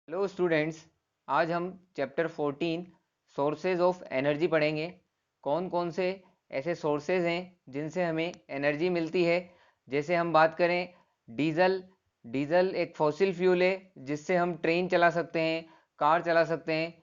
Hello students, आज हम chapter 14 sources of energy पढ़ेंगे। कौन कौन से ऐसे सोर्सेज हैं जिनसे हमें एनर्जी मिलती है। जैसे हम बात करें डीजल। डीजल एक फॉसिल फ्यूल है जिससे हम ट्रेन चला सकते हैं, कार चला सकते हैं।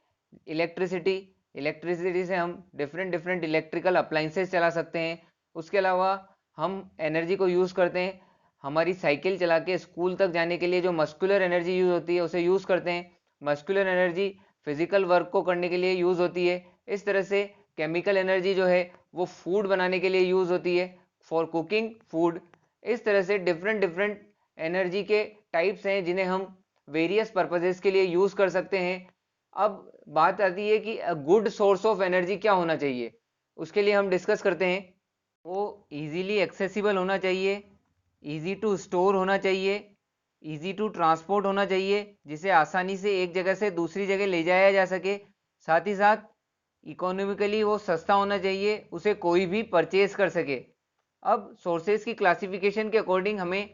इलेक्ट्रिसिटी, इलेक्ट्रिसिटी से हम डिफरेंट डिफरेंट इलेक्ट्रिकल अप्लाइंसेस चला सकते हैं। उसके अलावा हम एनर्जी को यूज़ करते हैं हमारी साइकिल चला के स्कूल तक जाने के लिए। जो मस्कुलर एनर्जी यूज़ होती है उसे यूज़ करते हैं। मस्कुलर एनर्जी फिजिकल वर्क को करने के लिए यूज़ होती है। इस तरह से केमिकल एनर्जी जो है वो फूड बनाने के लिए यूज़ होती है, फॉर कुकिंग फूड। इस तरह से डिफरेंट डिफरेंट एनर्जी के टाइप्स हैं जिन्हें हम वेरियस पर्पजेस के लिए यूज़ कर सकते हैं। अब बात आती है कि गुड सोर्स ऑफ एनर्जी क्या होना चाहिए। उसके लिए हम डिस्कस करते हैं। वो इजीली एक्सेसिबल होना चाहिए, इजी टू स्टोर होना चाहिए, इजी टू ट्रांसपोर्ट होना चाहिए, जिसे आसानी से एक जगह से दूसरी जगह ले जाया जा सके। साथ ही साथ इकोनॉमिकली वो सस्ता होना चाहिए, उसे कोई भी परचेज कर सके। अब सोर्सेज की क्लासिफिकेशन के अकॉर्डिंग हमें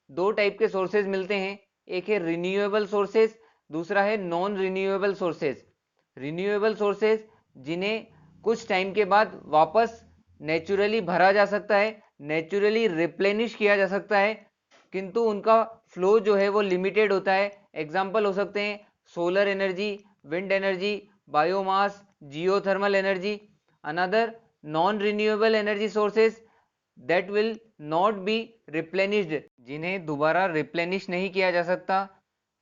दो टाइप के सोर्सेज मिलते हैं। एक है रिन्यूएबल सोर्सेज, दूसरा है non renewable sources. Renewable sources जिन्हें कुछ टाइम के बाद वापस नेचुरली भरा जा सकता है, नेचुरली रिप्लेनिश किया जा सकता है, किंतु उनका फ्लो जो है वो लिमिटेड होता है। एग्जाम्पल हो सकते हैं solar energy, wind energy, biomass, geothermal energy. Another non renewable energy sources that will not be replenished, जिन्हें दोबारा रिप्लेनिश नहीं किया जा सकता।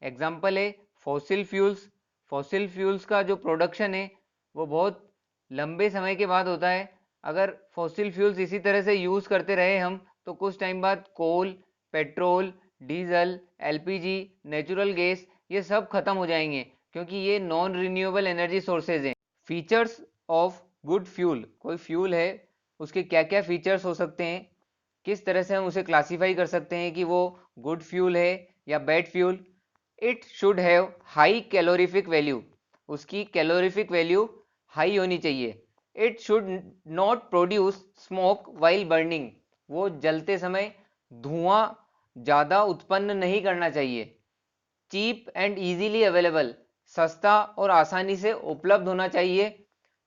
एग्जाम्पल है फॉसिल फ्यूल्स। फॉसिल फ्यूल्स का जो प्रोडक्शन है वो बहुत लंबे समय के बाद होता है। अगर फॉसिल फ्यूल्स इसी तरह से यूज़ करते रहे हम, तो कुछ टाइम बाद coal, petrol, diesel, LPG, natural gas ये सब खत्म हो जाएंगे, क्योंकि ये नॉन रिन्यूएबल एनर्जी सोर्सेज हैं। फीचर्स ऑफ गुड फ्यूल, कोई फ्यूल है उसके क्या क्या फीचर्स हो सकते हैं, किस तरह से हम उसे क्लासीफाई कर सकते हैं कि वो गुड फ्यूल है या bad fuel. It should have high calorific value, उसकी कैलोरीफिक वैल्यू हाई होनी चाहिए। It should not produce smoke while burning, वो जलते समय धुआं ज़्यादा उत्पन्न नहीं करना चाहिए। चीप एंड इजीली अवेलेबल, सस्ता और आसानी से उपलब्ध होना चाहिए।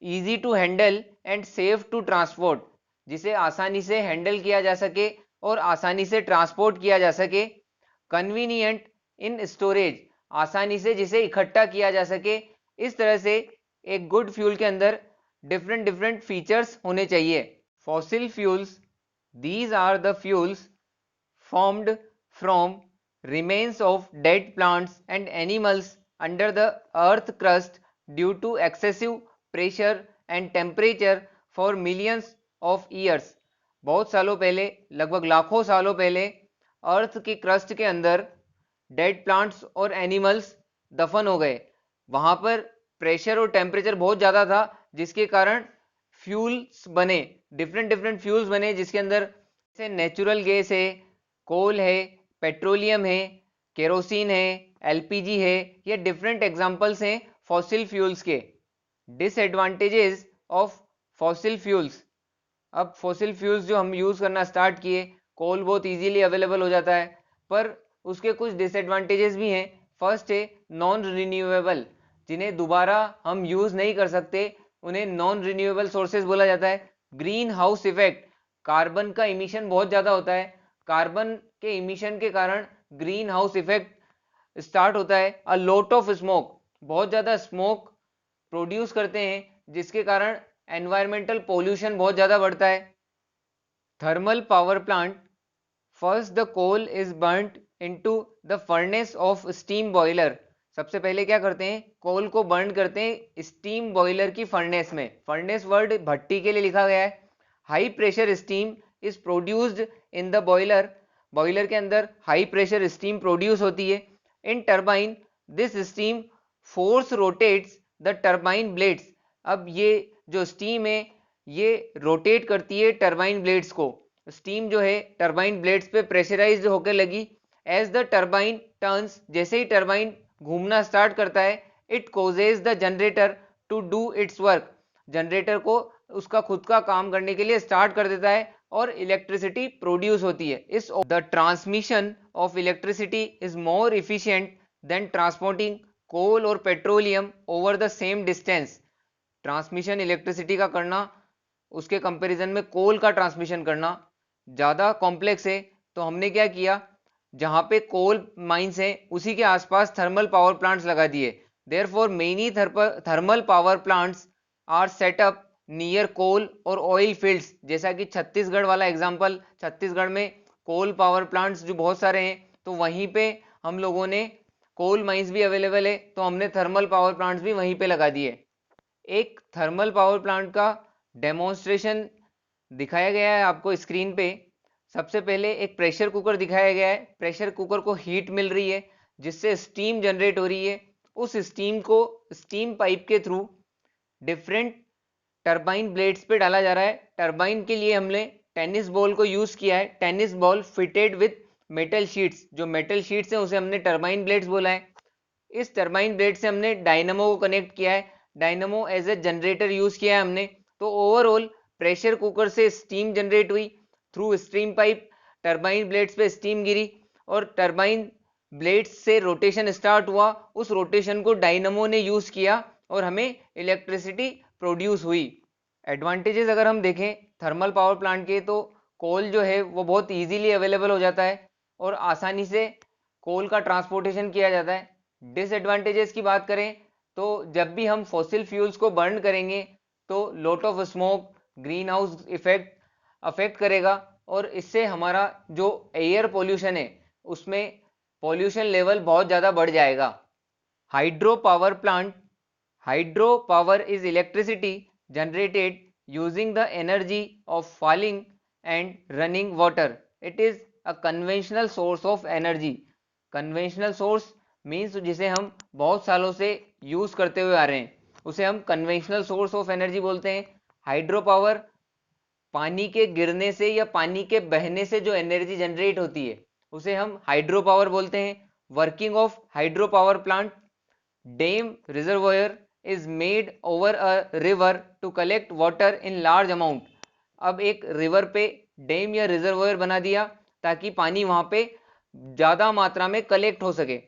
Easy to handle and safe to transport, जिसे आसानी से हैंडल किया जा सके और आसानी से ट्रांसपोर्ट किया जा सके। कन्वीनियंट इन स्टोरेज, आसानी से जिसे इकट्ठा किया जा सके। इस तरह से एक गुड फ्यूल के अंदर डिफरेंट डिफरेंट फीचर्स होने चाहिए। Fossil fuels, these are the fuels formed from remains of dead plants and animals under the earth crust due to excessive pressure and temperature for millions of years। बहुत सालों पहले, लगभग लाखों सालों पहले, अर्थ के क्रस्ट के अंदर डेड प्लांट्स और एनिमल्स दफन हो गए। वहां पर प्रेशर और टेम्परेचर बहुत ज़्यादा था, जिसके कारण फ्यूल्स बने, डिफरेंट डिफरेंट फ्यूल्स बने, जिसके अंदर जैसे नेचुरल गैस है, कोल है, पेट्रोलियम है, केरोसिन है, एलपीजी है। ये डिफरेंट एग्जांपल्स हैं फॉसिल फ्यूल्स के। डिसएडवांटेजेस ऑफ फॉसिल फ्यूल्स, अब फॉसिल फ्यूल्स जो हम यूज़ करना स्टार्ट किए, कोल बहुत इजीली अवेलेबल हो जाता है, पर उसके कुछ डिसएडवांटेजेस भी हैं। फर्स्ट है नॉन रिन्यूएबल, जिन्हें दोबारा हम यूज़ नहीं कर सकते, उन्हें नॉन रिन्यूएबल सोर्सेज बोला जाता है। ग्रीन हाउस इफेक्ट, कार्बन का इमिशन बहुत ज़्यादा होता है। कार्बन के इमिशन के कारण ग्रीन हाउस इफेक्ट स्टार्ट होता है। अ लॉट ऑफ स्मोक, बहुत ज़्यादा स्मोक प्रोड्यूस करते हैं, जिसके कारण एनवायरमेंटल पोल्यूशन बहुत ज़्यादा बढ़ता है। Thermal power plant, first the coal is burnt into the furnace of steam boiler. सबसे पहले क्या करते हैं, कोल को बर्न करते हैं स्टीम बॉयलर की फर्नेस में। फर्नेस वर्ड भट्टी के लिए लिखा गया है। High pressure steam is produced in the boiler, boiler के अंदर हाई प्रेशर स्टीम प्रोड्यूस होती है। In turbine this steam force rotates the turbine blades, अब ये जो स्टीम है ये रोटेट करती है टरबाइन ब्लेड्स को। स्टीम जो है टरबाइन ब्लेड्स पे प्रेशराइज्ड होकर लगी। एज द टरबाइन टर्न्स, जैसे ही टरबाइन घूमना स्टार्ट करता है, it causes the generator to do its work, generator को उसका खुद का काम करने के लिए स्टार्ट कर देता है और इलेक्ट्रिसिटी प्रोड्यूस होती है। The transmission of electricity is more efficient than transporting coal और petroleum over the same distance, transmission electricity का करना उसके कंपैरिजन में कोल का ट्रांसमिशन करना ज़्यादा कॉम्प्लेक्स है। तो हमने क्या किया, जहाँ पे कोल माइंस हैं उसी के आसपास थर्मल पावर प्लांट्स लगा दिए। Therefore many thermal power plants are set up near coal और ऑयल फील्ड्स, जैसा कि छत्तीसगढ़ वाला एग्जांपल, छत्तीसगढ़ में कोल पावर प्लांट्स जो बहुत सारे हैं, तो वहीं पे हम लोगों ने कोल माइंस भी अवेलेबल है तो हमने थर्मल पावर प्लांट्स भी वहीं पे लगा दिए। एक थर्मल पावर प्लांट का डेमोन्स्ट्रेशन दिखाया गया है आपको स्क्रीन पे। सबसे पहले एक प्रेशर कुकर दिखाया गया है। प्रेशर कुकर को हीट मिल रही है जिससे स्टीम जनरेट हो रही है। उस स्टीम को स्टीम पाइप के थ्रू डिफरेंट टरबाइन ब्लेड्स पे डाला जा रहा है। टरबाइन के लिए हमने टेनिस बॉल को यूज किया है। Tennis ball fitted with metal sheets, जो मेटल शीट्स हैं उसे हमने टरबाइन ब्लेड्स बोला है। इस टरबाइन ब्लेड से हमने डायनामो को कनेक्ट किया है। Dynamo as a generator use किया है हमने। तो ओवरऑल प्रेशर कुकर से स्टीम जनरेट हुई, through steam pipe turbine blades पे स्टीम गिरी और टरबाइन ब्लेड्स से रोटेशन स्टार्ट हुआ। उस रोटेशन को डायनामो ने यूज किया और हमें इलेक्ट्रिसिटी प्रोड्यूस हुई। एडवांटेजेस अगर हम देखें थर्मल पावर प्लांट के, तो कोल जो है वो बहुत इजीली अवेलेबल हो जाता है और आसानी से कोल का ट्रांसपोर्टेशन किया जाता है। डिसएडवांटेजेस की बात करें तो जब भी हम फॉसिल फ्यूल्स को बर्न करेंगे तो lot of smoke, green house effect affect करेगा और इससे हमारा जो एयर पोल्यूशन है उसमें पोल्यूशन लेवल बहुत ज़्यादा बढ़ जाएगा। Hydro power plant, hydro power is electricity generated using the energy of falling and running water. It is a conventional source of energy. Conventional source means जिसे हम बहुत सालों से यूज करते हुए आ रहे हैं उसे हम कन्वेंशनल सोर्स ऑफ एनर्जी बोलते हैं। हाइड्रो पावर पानी के गिरने से या पानी के बहने से जो एनर्जी जनरेट होती है उसे हम हाइड्रो पावर बोलते हैं। Working of hydro power plant, dam reservoir is made over a river to collect water in large amount. अब एक रिवर पे डैम या रिजर्वोयर बना दिया ताकि पानी वहां पे ज्यादा मात्रा में कलेक्ट हो सके।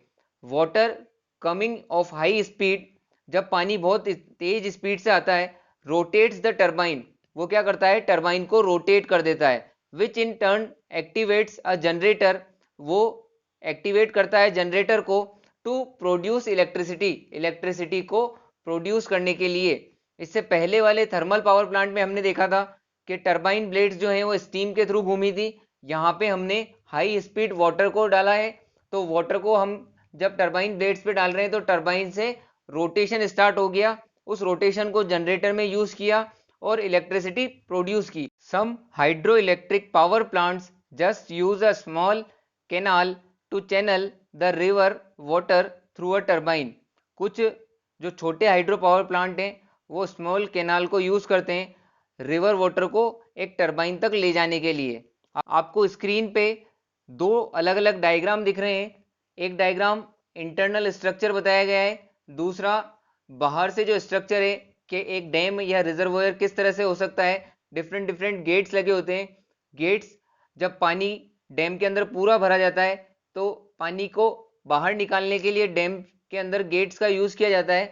Water coming of high speed, जब पानी बहुत तेज स्पीड से आता है, रोटेट्स द टरबाइन, वो क्या करता है टरबाइन को रोटेट कर देता है। Which in turn activates a generator, वो एक्टिवेट करता है जनरेटर को टू प्रोड्यूस इलेक्ट्रिसिटी, इलेक्ट्रिसिटी को प्रोड्यूस करने के लिए। इससे पहले वाले थर्मल पावर प्लांट में हमने देखा था कि टरबाइन ब्लेड्स जो हैं वो स्टीम के थ्रू घूमी थी। यहाँ पे हमने हाई स्पीड वाटर को डाला है, तो वाटर को हम जब टरबाइन ब्लेड्स पे डाल रहे हैं तो टरबाइन से रोटेशन स्टार्ट हो गया, उस रोटेशन को जनरेटर में यूज किया और इलेक्ट्रिसिटी प्रोड्यूस की। Some hydro electric power plants just use a small canal to channel the river water through a turbine. कुछ जो छोटे हाइड्रो पावर प्लांट हैं वो स्मॉल कैनाल को यूज करते हैं रिवर वाटर को एक टरबाइन तक ले जाने के लिए। आपको स्क्रीन पे दो अलग अलग डायग्राम दिख रहे हैं। एक डायग्राम इंटरनल स्ट्रक्चर बताया गया है, दूसरा बाहर से जो स्ट्रक्चर है कि एक डैम या रिजर्वोयर किस तरह से हो सकता है। डिफरेंट डिफरेंट गेट्स लगे होते हैं। गेट्स, जब पानी डैम के अंदर पूरा भरा जाता है तो पानी को बाहर निकालने के लिए डैम के अंदर गेट्स का यूज किया जाता है।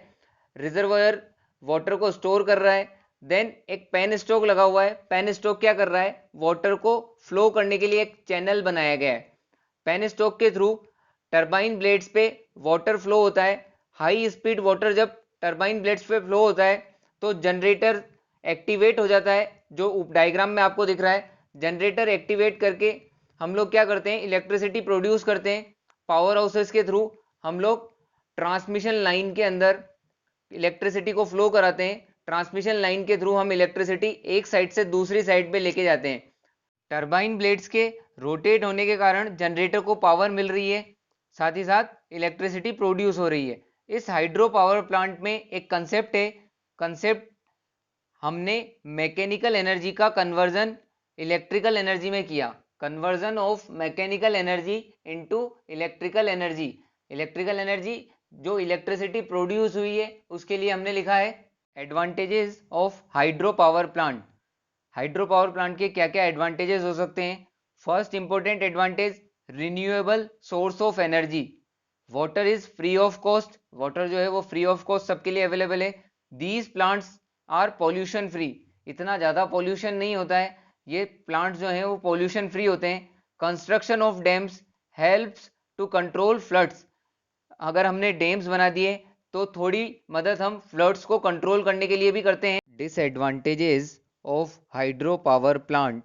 रिजर्वायर वाटर को स्टोर कर रहा है। देन एक पेन स्टॉक लगा हुआ है। पेन स्टॉक क्या कर रहा है, वाटर को फ्लो करने के लिए एक चैनल बनाया गया है। पेन स्टॉक के थ्रू टरबाइन ब्लेड्स पे वाटर फ्लो होता है। हाई स्पीड वाटर जब टरबाइन ब्लेड्स पे फ्लो होता है तो जनरेटर एक्टिवेट हो जाता है, जो डायग्राम में आपको दिख रहा है। जनरेटर एक्टिवेट करके हम लोग क्या करते हैं, इलेक्ट्रिसिटी प्रोड्यूस करते हैं। पावर हाउसेस के थ्रू हम लोग ट्रांसमिशन लाइन के अंदर इलेक्ट्रिसिटी को फ्लो कराते हैं। ट्रांसमिशन लाइन के थ्रू हम इलेक्ट्रिसिटी एक साइड से दूसरी साइड पे लेके जाते हैं। टरबाइन ब्लेड्स के रोटेट होने के कारण जनरेटर को पावर मिल रही है, साथ ही साथ इलेक्ट्रिसिटी प्रोड्यूस हो रही है। इस हाइड्रो पावर प्लांट में एक कंसेप्ट है, कंसेप्ट हमने मैकेनिकल एनर्जी का कन्वर्जन इलेक्ट्रिकल एनर्जी में किया। Conversion of mechanical energy into electrical energy. Electrical energy जो इलेक्ट्रिसिटी प्रोड्यूस हुई है उसके लिए हमने लिखा है advantages of hydro power plant. Hydro power plant के क्या क्या एडवांटेजेस हो सकते हैं। First important advantage, renewable source of energy. Water is free of cost, water जो है वो फ्री ऑफ कॉस्ट सबके लिए अवेलेबल है। These plants are pollution free, इतना ज़्यादा पॉल्यूशन नहीं होता है, ये प्लांट्स जो हैं वो पॉल्यूशन फ्री होते हैं। Construction of dams helps to control floods, अगर हमने डैम्स बना दिए तो थोड़ी मदद हम फ्लड्स को कंट्रोल करने के लिए भी करते हैं। Disadvantages of hydro power plant,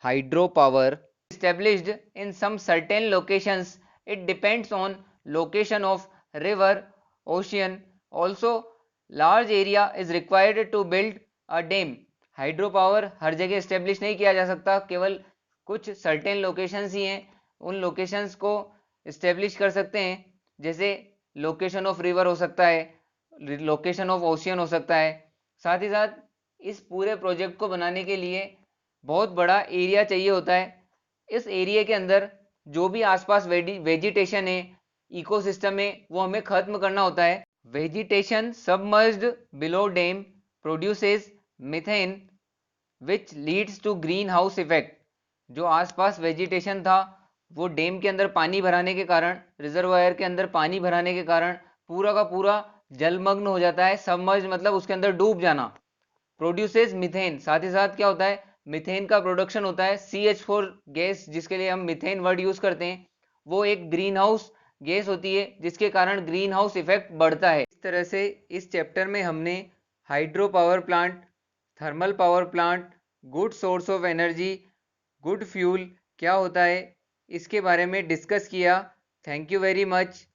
hydro power established in some certain locations, it depends on location of river, ocean, also large area is required to build a dam। Hydro power हर जगह establish नहीं किया जा सकता, केवल कुछ certain locations ही हैं, उन लोकेशंस को इस्टेब्लिश कर सकते हैं, जैसे लोकेशन ऑफ रिवर हो सकता है, लोकेशन ऑफ ओशियन हो सकता है। साथ ही साथ इस पूरे प्रोजेक्ट को बनाने के लिए बहुत बड़ा एरिया चाहिए होता है, इस एरिया के अंदर जो भी आसपास वेजिटेशन है, इकोसिस्टम है, वो हमें खत्म करना होता है। Vegetation submerged below dam produces methane which leads to greenhouse effect, जो आसपास वेजिटेशन था वो डैम के अंदर पानी भराने के कारण, रिजर्वायर के अंदर पानी भराने के कारण पूरा का पूरा जलमग्न हो जाता है। सबमर्ज मतलब उसके अंदर डूब जाना। प्रोड्यूसेस मीथेन, साथ ही साथ क्या होता है, मीथेन का प्रोडक्शन होता है। CH4 गैस जिसके लिए हम मीथेन वर्ड यूज करते हैं, वो एक ग्रीन हाउस गैस होती है जिसके कारण ग्रीन हाउस इफेक्ट बढ़ता है। इस तरह से इस चैप्टर में हमने hydro power plant, thermal power plant, good source of energy, good fuel क्या होता है, इसके बारे में डिस्कस किया। Thank you very much.